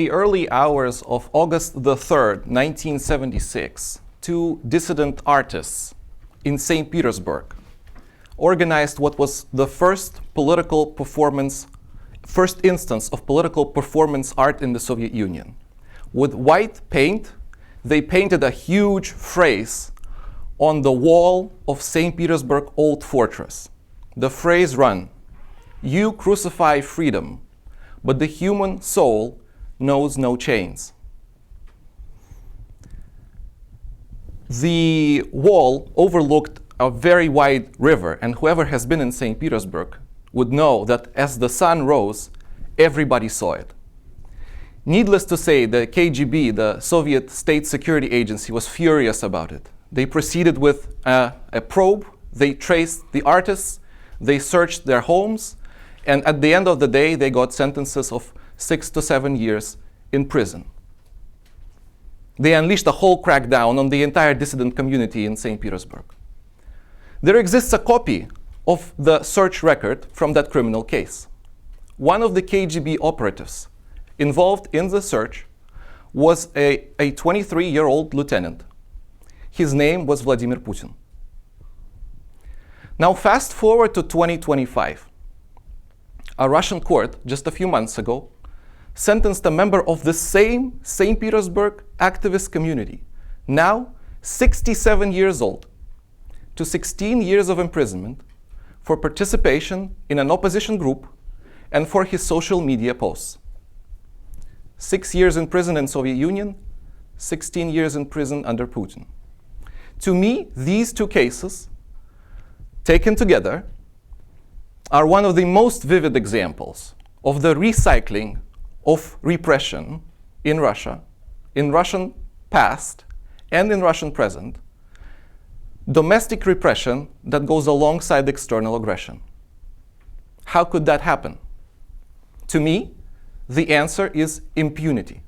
the early hours of August the 3rd, 1976, two dissident artists in Saint Petersburg organized what was the first instance of political performance art in the Soviet Union. With white paint, they painted a huge phrase on the wall of St. Petersburg Old Fortress. The phrase ran, "You crucify freedom, but the human soul knows no chains." The wall overlooked a very wide river, and whoever has been in St. Petersburg would know that as the sun rose, everybody saw it. Needless to say, the KGB, the Soviet State Security Agency, was furious about it. They proceeded with a probe. They traced the artists, they searched their homes, and at the end of the day, they got sentences of 6 to 7 years in prison. They unleashed a whole crackdown on the entire dissident community in St. Petersburg. There exists a copy of the search record from that criminal case. One of the KGB operatives involved in the search was a 23-year-old lieutenant. His name was Vladimir Putin. Now fast forward to 2025. A Russian court just a few months ago sentenced a member of the same St. Petersburg activist community, now 67 years old, to 16 years of imprisonment for participation in an opposition group and for his social media posts. 6 years in prison in Soviet Union, 16 years in prison under Putin. To me, these two cases, taken together, are one of the most vivid examples of the recycling of repression in Russia, in Russian past and in Russian present, domestic repression that goes alongside external aggression. How could that happen? To me, the answer is impunity.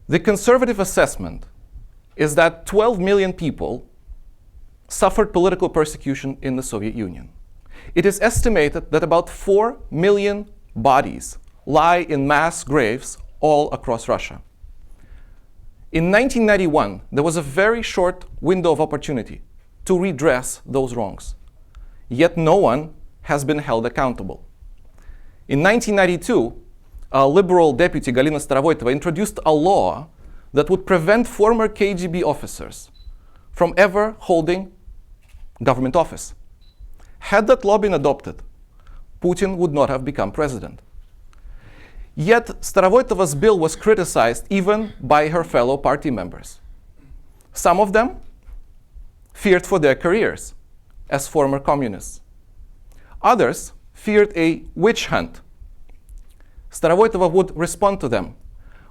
The conservative assessment is that 12 million people suffered political persecution in the Soviet Union. It is estimated that about 4 million bodies lie in mass graves all across Russia. In 1991, there was a very short window of opportunity to redress those wrongs, yet no one has been held accountable. In 1992, a liberal deputy, Galina Starovoytova, introduced a law that would prevent former KGB officers from ever holding government office. Had that law been adopted, Putin would not have become president. Yet Starovoytova's bill was criticized even by her fellow party members. Some of them feared for their careers as former communists. Others feared a witch hunt. Starovoytova would respond to them,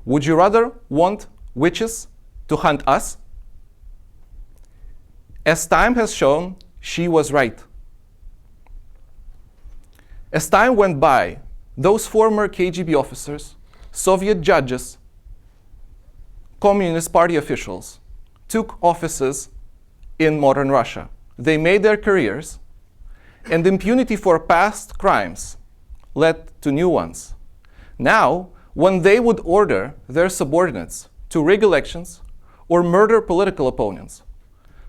"Would you rather want witches to hunt us?" As time has shown, she was right. As time went by, those former KGB officers, Soviet judges, Communist Party officials took offices in modern Russia. They made their careers, and impunity for past crimes led to new ones. Now, when they would order their subordinates to rig elections or murder political opponents,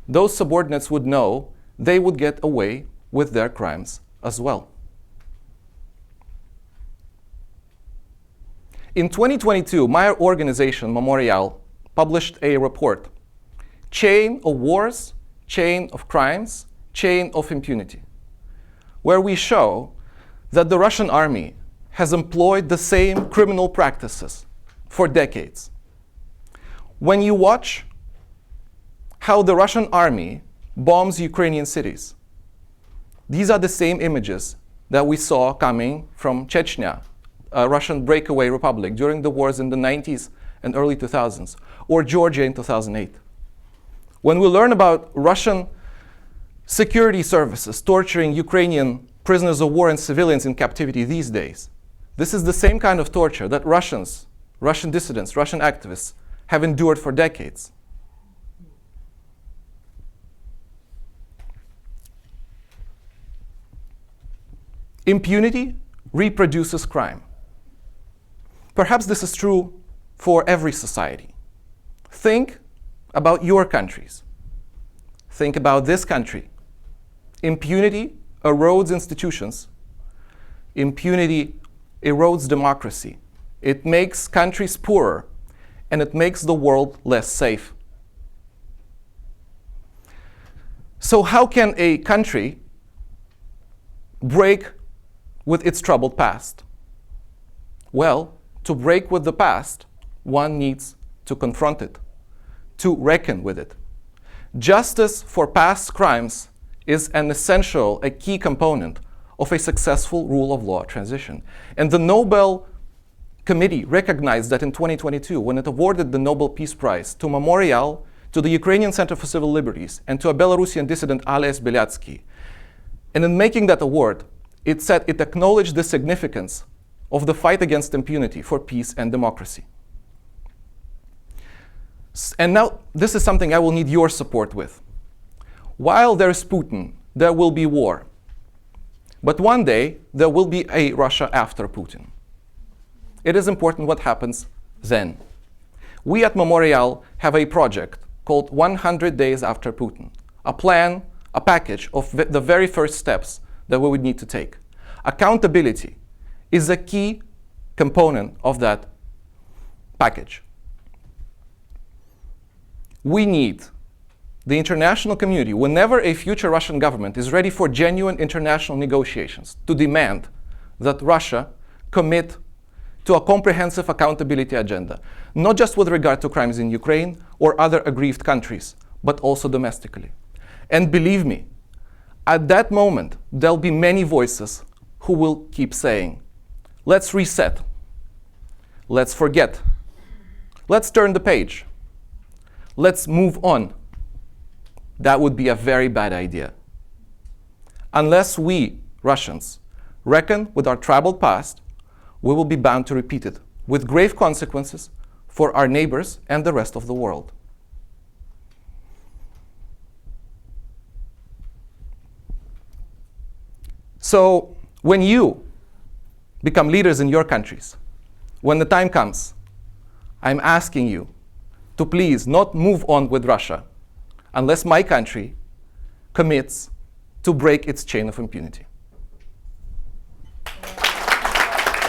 those subordinates would know they would get away with their crimes as well. In 2022, my organization, Memorial, published a report, Chain of Wars, Chain of Crimes, Chain of Impunity, where we show that the Russian army has employed the same criminal practices for decades. When you watch how the Russian army bombs Ukrainian cities, these are the same images that we saw coming from Chechnya, a Russian breakaway republic during the wars in the 90s and early 2000s, or Georgia in 2008. When we learn about Russian security services torturing Ukrainian prisoners of war and civilians in captivity these days, this is the same kind of torture that Russians, Russian dissidents, Russian activists have endured for decades. Impunity reproduces crime. Perhaps this is true for every society. Think about your countries. Think about this country. Impunity erodes institutions. Impunity erodes democracy. It makes countries poorer, and it makes the world less safe. So how can a country break with its troubled past? Well, to break with the past, one needs to confront it, to reckon with it. Justice for past crimes is an essential, a key component of a successful rule of law transition. And the Nobel Committee recognized that in 2022, when it awarded the Nobel Peace Prize to Memorial, to the Ukrainian Center for Civil Liberties, and to a Belarusian dissident, Ales Belyatsky. And in making that award, it said it acknowledged the significance of the fight against impunity for peace and democracy. And now, this is something I will need your support with. While there is Putin, there will be war. But one day, there will be a Russia after Putin. It is important what happens then. We at Memorial have a project called 100 Days After Putin, a plan, a package of the very first steps that we would need to take. Accountability is a key component of that package. We need the international community, whenever a future Russian government is ready for genuine international negotiations, to demand that Russia commit to a comprehensive accountability agenda, not just with regard to crimes in Ukraine or other aggrieved countries, but also domestically. And believe me, at that moment, there'll be many voices who will keep saying, let's reset, let's forget, let's turn the page, let's move on. That would be a very bad idea. Unless we, Russians, reckon with our troubled past, we will be bound to repeat it with grave consequences for our neighbors and the rest of the world. So when you become leaders in your countries, when the time comes, I'm asking you to please not move on with Russia unless my country commits to break its chain of impunity.